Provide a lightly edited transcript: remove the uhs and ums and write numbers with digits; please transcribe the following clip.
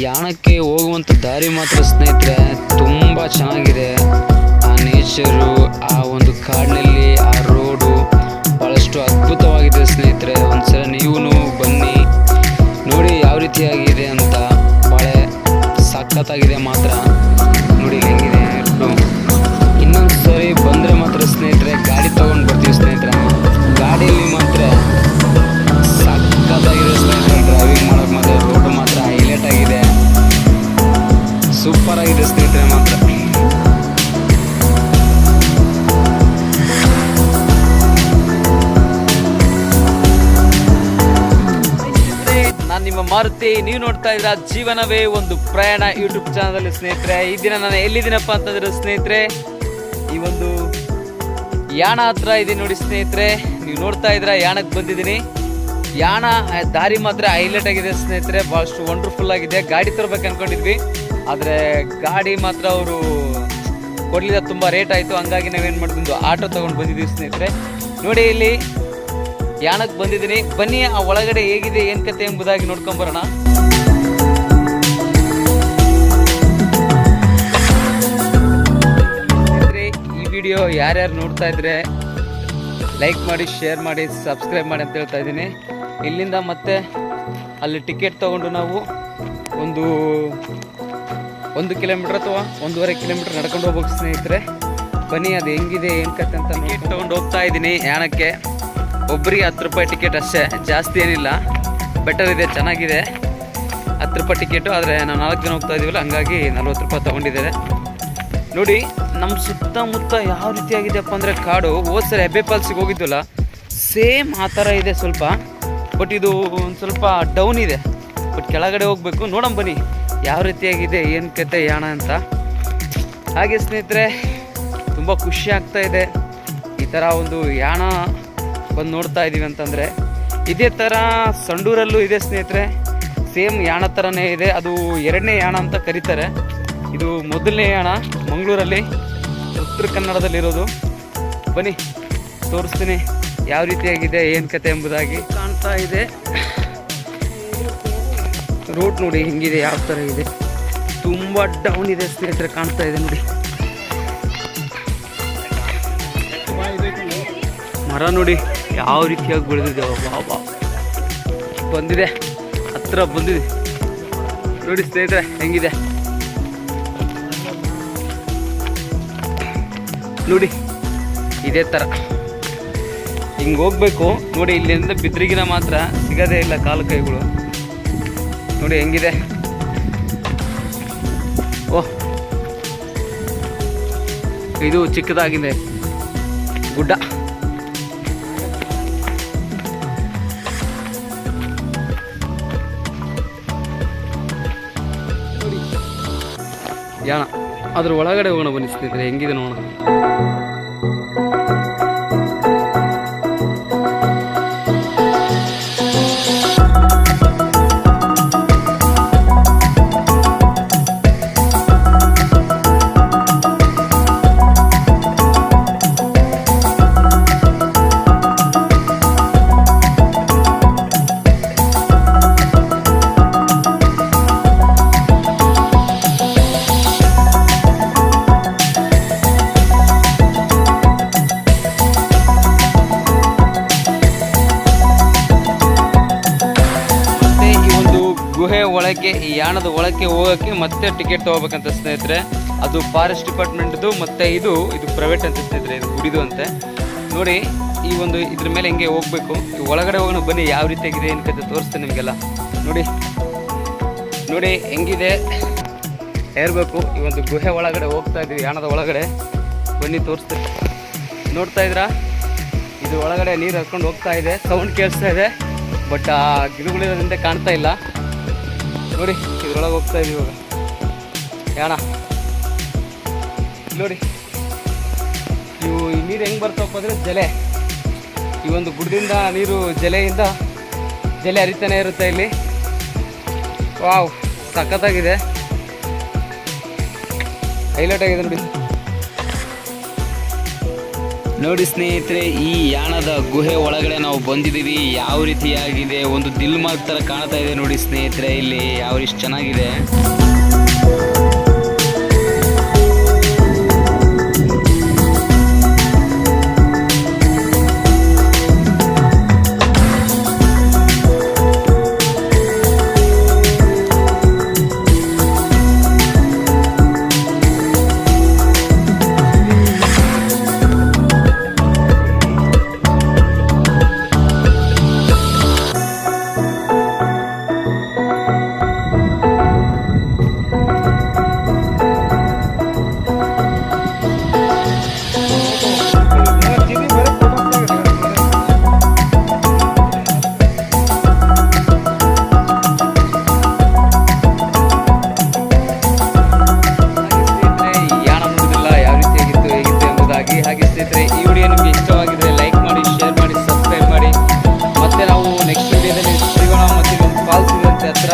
ಯಾಣಕ್ಕೆ ಹೋಗುವಂಥ ದಾರಿ ಮಾತ್ರ ಸ್ನೇಹಿತರೆ ತುಂಬ ಚೆನ್ನಾಗಿದೆ. ಆ ನೇಚರು, ಆ ಒಂದು ಕಾಡಿನಲ್ಲಿ ಆ ರೋಡು ಭಾಳಷ್ಟು ಅದ್ಭುತವಾಗಿದೆ ಸ್ನೇಹಿತರೆ. ಒಂದ್ಸಲ ನೀವು ಬನ್ನಿ ನೋಡಿ ಯಾವ ರೀತಿಯಾಗಿದೆ ಅಂತ. ಭಾಳ ಸಖತ್ತಾಗಿದೆ ಮಾತ್ರ. ನೋಡಿ ಹೆಂಗಿದೆ. ಇನ್ನೊಂದು ಸರಿ ಬಂದರೆ ಮಾತ್ರ ಸ್ನೇಹಿತರೆ ಗಾಡಿ ತೊಗೊಂಡು ಬರ್ತೀವಿ ಸ್ನೇಹಿತರೆ. ಗಾಡಿಯಲ್ಲಿ ಮಾತ್ರ ಸಖತ್ತಾಗಿದೆ ಸ್ನೇಹಿತರೆ. ಡ್ರೈವಿಂಗ್ ಮಾಡೋಕೆ ಮಾತ್ರ ರೋಡ್ ಮಾತ್ರ ಹೈಲೈಟ್ ಆಗಿದೆ, ಸೂಪರ್ ಆಗಿದೆ ಸ್ನೇಹಿತರೆ ಮಾತ್ರ. ನಾನು ನಿಮ್ಮ ಮಾರುತಿ, ನೀವು ನೋಡ್ತಾ ಇದ್ರ ಜೀವನವೇ ಒಂದು ಪ್ರಯಾಣ ಯೂಟ್ಯೂಬ್ ಚಾನಲ್ ಸ್ನೇಹಿತರೆ. ಈ ದಿನ ನಾನು ಎಲ್ಲಿದ್ದೀನಪ್ಪ ಅಂತಂದ್ರೆ ಸ್ನೇಹಿತರೆ, ಈ ಒಂದು ಯಾಣ ಹತ್ರ ಇದೆ ನೋಡಿ ಸ್ನೇಹಿತರೆ. ನೀವು ನೋಡ್ತಾ ಇದ್ರ ಯಾಣಕ್ಕೆ ಬಂದಿದ್ದೀನಿ. ಯಾಣ ದಾರಿ ಮಾತ್ರ ಹೈಲೈಟ್ ಆಗಿದೆ ಸ್ನೇಹಿತರೆ, ಭಾಳಷ್ಟು ವಂಡರ್ಫುಲ್ ಆಗಿದೆ. ಗಾಡಿ ತರಬೇಕು ಅನ್ಕೊಂಡಿದ್ವಿ, ಆದರೆ ಗಾಡಿ ಮಾತ್ರ ಅವರು ಕೊಡಲಿಲ್ಲ, ತುಂಬ ರೇಟ್ ಆಯಿತು. ಹಂಗಾಗಿ ನಾವೇನು ಮಾಡಿದ್ವಿ, ಆಟೋ ತೊಗೊಂಡು ಬಂದಿದ್ದೀವಿ ಸ್ನೇಹಿತರೆ. ನೋಡಿ ಇಲ್ಲಿ ಯಾಣಕ್ಕೆ ಬಂದಿದ್ದೀನಿ. ಬನ್ನಿ ಆ ಒಳಗಡೆ ಹೇಗಿದೆ ಏನು ಕತೆ ಎಂಬುದಾಗಿ ನೋಡ್ಕೊಂಬರೋಣ. ಈ ವಿಡಿಯೋ ಯಾರ್ಯಾರು ನೋಡ್ತಾ ಇದ್ರೆ ಲೈಕ್ ಮಾಡಿ, ಶೇರ್ ಮಾಡಿ, ಸಬ್ಸ್ಕ್ರೈಬ್ ಮಾಡಿ ಅಂತ ಹೇಳ್ತಾ ಇದ್ದೀನಿ. ಇಲ್ಲಿಂದ ಮತ್ತೆ ಅಲ್ಲಿ ಟಿಕೆಟ್ ತೊಗೊಂಡು ನಾವು ಒಂದು 1 ಕಿಲೋಮೀಟ್ರ್ ಅಥವಾ 1.5 ಕಿಲೋಮೀಟ್ರ್ ನಡ್ಕೊಂಡು ಹೋಗ್ಬೇಕು ಸ್ನೇಹಿತರೆ. ಬನ್ನಿ ಅದು ಹೆಂಗಿದೆ ಏನು ಕತೆ ಅಂತ. ಟಿಕೆಟ್ ತೊಗೊಂಡು ಹೋಗ್ತಾ ಇದ್ದೀನಿ ಯಾಣಕ್ಕೆ. ಒಬ್ಬರಿಗೆ 10 ರೂಪಾಯಿ ಟಿಕೆಟ್ ಅಷ್ಟೇ, ಜಾಸ್ತಿ ಏನಿಲ್ಲ. ಬೆಟರ್ ಇದೆ, ಚೆನ್ನಾಗಿದೆ. 10 ರೂಪಾಯಿ ಟಿಕೆಟು, ಆದರೆ ನಾವು 4 ಜನ ಹೋಗ್ತಾ ಇದ್ದೀವಲ್ಲ, ಹಂಗಾಗಿ 40 ರೂಪಾಯಿ ತೊಗೊಂಡಿದ್ದಾರೆ. ನೋಡಿ ನಮ್ಮ ಸುತ್ತಮುತ್ತ ಯಾವ ರೀತಿಯಾಗಿದೆಯಪ್ಪ ಅಂದರೆ ಕಾಡು. ಹೋದ್ಸರಿ ಹೆಬ್ಬೆ ಫಾಲ್ಸಿಗೆ ಹೋಗಿದ್ವಲ್ಲ, ಸೇಮ್ ಆ ಥರ ಇದೆ ಸ್ವಲ್ಪ. ಬಟ್ ಇದು ಒಂದು ಸ್ವಲ್ಪ ಡೌನ್ ಇದೆ, ಬಟ್ ಕೆಳಗಡೆ ಹೋಗಬೇಕು. ನೋಡೋಣ ಬನ್ನಿ ಯಾವ ರೀತಿಯಾಗಿದೆ ಏನು ಕತೆ ಯಾಣ ಅಂತ. ಹಾಗೆ ಸ್ನೇಹಿತರೆ ತುಂಬ ಖುಷಿ ಆಗ್ತಾ ಇದೆ ಈ ಥರ ಒಂದು ಯಾಣ ಬಂದು ನೋಡ್ತಾ ಇದ್ದೀವಿ ಅಂತಂದರೆ. ಇದೇ ಥರ ಸಂಡೂರಲ್ಲೂ ಇದೆ ಸ್ನೇಹಿತರೆ, ಸೇಮ್ ಯಾಣ ಥರನೇ ಇದೆ. ಅದು 2ನೇ ಯಾಣ ಅಂತ ಕರೀತಾರೆ. ಇದು 1ನೇ ಯಾಣ ಮಂಗಳೂರಲ್ಲಿ, ಉತ್ತರ ಕನ್ನಡದಲ್ಲಿರೋದು. ಬನ್ನಿ ತೋರಿಸ್ತೀನಿ ಯಾವ ರೀತಿಯಾಗಿದೆ ಏನು ಕತೆ ಎಂಬುದಾಗಿ. ಕಾಣ್ತಾ ಇದೆ ರೋಡ್ ನೋಡಿ ಹೆಂಗಿದೆ, ಯಾವ ಥರ ಇದೆ. ತುಂಬ ಡೌನ್ ಇದೆ ಸ್ನೇಹಿತರೆ, ಕಾಣ್ತಾ ಇದೆ ನೋಡಿ. ಮರ ನೋಡಿ ಯಾವ ರೀತಿಯಾಗಿ ಬೆಳೆದಿದೆ. ಬಾಬಾ ಬಂದಿದೆ, ಹತ್ರ ಬಂದಿದೆ ನೋಡಿ ಸ್ನೇಹಿತರೆ ಹೆಂಗಿದೆ ನೋಡಿ. ಇದೇ ಥರ ಹಿಂಗೆ ಹೋಗ್ಬೇಕು ನೋಡಿ. ಇಲ್ಲಿಂದ ಬಿದ್ರಿಗಿನ ಮಾತ್ರ ಸಿಗೋದೇ ಇಲ್ಲ ಕಾಲು ಕೈಗಳು. ನೋಡಿ ಹೆಂಗಿದೆ. ಓಹ್, ಇದು ಚಿಕ್ಕದಾಗಿದೆ ಗುಡ್ಡ. ಯಾಣ ಅದ್ರ ಒಳಗಡೆ ಹೋಗೋಣ ಬನ್ನಿ ಸ್ನೇಹಿತರೆ, ಹೆಂಗಿದೆ ನೋಡೋಣ. ಗುಹೆ ಒಳಗೆ, ಈ ಯಾಣದ ಒಳಕ್ಕೆ ಹೋಗೋಕ್ಕೆ ಮತ್ತೆ ಟಿಕೆಟ್ ತೊಗೋಬೇಕಂತ ಸ್ನೇಹಿತರೆ. ಅದು ಫಾರೆಸ್ಟ್ ಡಿಪಾರ್ಟ್ಮೆಂಟ್ದು, ಮತ್ತು ಇದು ಪ್ರೈವೇಟ್ ಅಂತ ಸ್ನೇಹಿತರೆ, ಇದು ಗುಡಿದು ಅಂತೆ. ನೋಡಿ ಈ ಒಂದು ಇದ್ರ ಮೇಲೆ ಹೆಂಗೆ ಹೋಗ್ಬೇಕು. ಈ ಒಳಗಡೆ ಹೋಗೋಣ ಬನ್ನಿ ಯಾವ ರೀತಿಯಾಗಿದೆ ಏನು ಕತೆ ತೋರಿಸ್ತೇನೆ ನಿಮಗೆಲ್ಲ. ನೋಡಿ ನೋಡಿ ಹೆಂಗಿದೆ ಹೇರಬೇಕು. ಈ ಒಂದು ಗುಹೆ ಒಳಗಡೆ ಹೋಗ್ತಾ ಇದ್ದೀವಿ, ಯಾಣದ ಒಳಗಡೆ. ಬನ್ನಿ ತೋರಿಸ್ತೇನೆ. ನೋಡ್ತಾ ಇದ್ರಾ, ಇದು ಒಳಗಡೆ ನೀರು ಹರ್ಕೊಂಡು ಹೋಗ್ತಾ ಇದೆ. ಸೌಂಡ್ ಕೇಳಿಸ್ತಾ ಇದೆ, ಬಟ್ ಆ ಗಿಡಗಳಿರೋದ್ರಿಂದ ಕಾಣ್ತಾ ಇಲ್ಲ. ನೋಡಿ ಇದ್ರೊಳಗೆ ಹೋಗ್ತಾ ಇದೀವಿ ಇವಾಗ ಯಾಣ. ನೋಡಿ ಇವು ಈ ನೀರು ಹೆಂಗೆ ಬರ್ತವಪ್ಪ ಅಂದರೆ ಜಲೆ. ಈ ಒಂದು ಗುಡ್ಡದಿಂದ ನೀರು ಜಲೆಯಿಂದ ಜಲೆ ಹರಿತಾನೆ ಇರುತ್ತೆ ಇಲ್ಲಿ. ವಾವ್, ಸಖತ್ತಾಗಿದೆ, ಹೈಲೈಟ್ ಆಗಿದೆ ನೋಡಿ. ನೋಡಿ ಸ್ನೇಹಿತರೆ, ಈ ಯಾಣದ ಗುಹೆ ಒಳಗಡೆ ನಾವು ಬಂದಿದ್ದೀವಿ. ಯಾವ ರೀತಿಯಾಗಿದೆ, ಒಂದು ದಿಲ್ ಮಾರ್ಕ್ ತರ ಕಾಣ್ತಾ ಇದೆ ನೋಡಿ ಸ್ನೇಹಿತರೆ. ಇಲ್ಲಿ ಯಾವ ರೀತಿ ಚೆನ್ನಾಗಿದೆ. ಹಾಗೆ ಸ್ನೇಹಿತರೆ, ಈ ವಿಡಿಯೋ ನಿಮಗೆ ಇಷ್ಟವಾಗಿದ್ರೆ ಲೈಕ್ ಮಾಡಿ, ಶೇರ್ ಮಾಡಿ, ಸಬ್ಸ್ಕ್ರೈಬ್ ಮಾಡಿ. ಮತ್ತೆ ನಾವು ನೆಕ್ಸ್ಟ್ ವಿಡಿಯೋದಲ್ಲಿ ಸಿಗೋಣ. ಮತ್ತೆ ಫಾಲ್ಸ್ ಇರುವಂತೆ ಹತ್ರ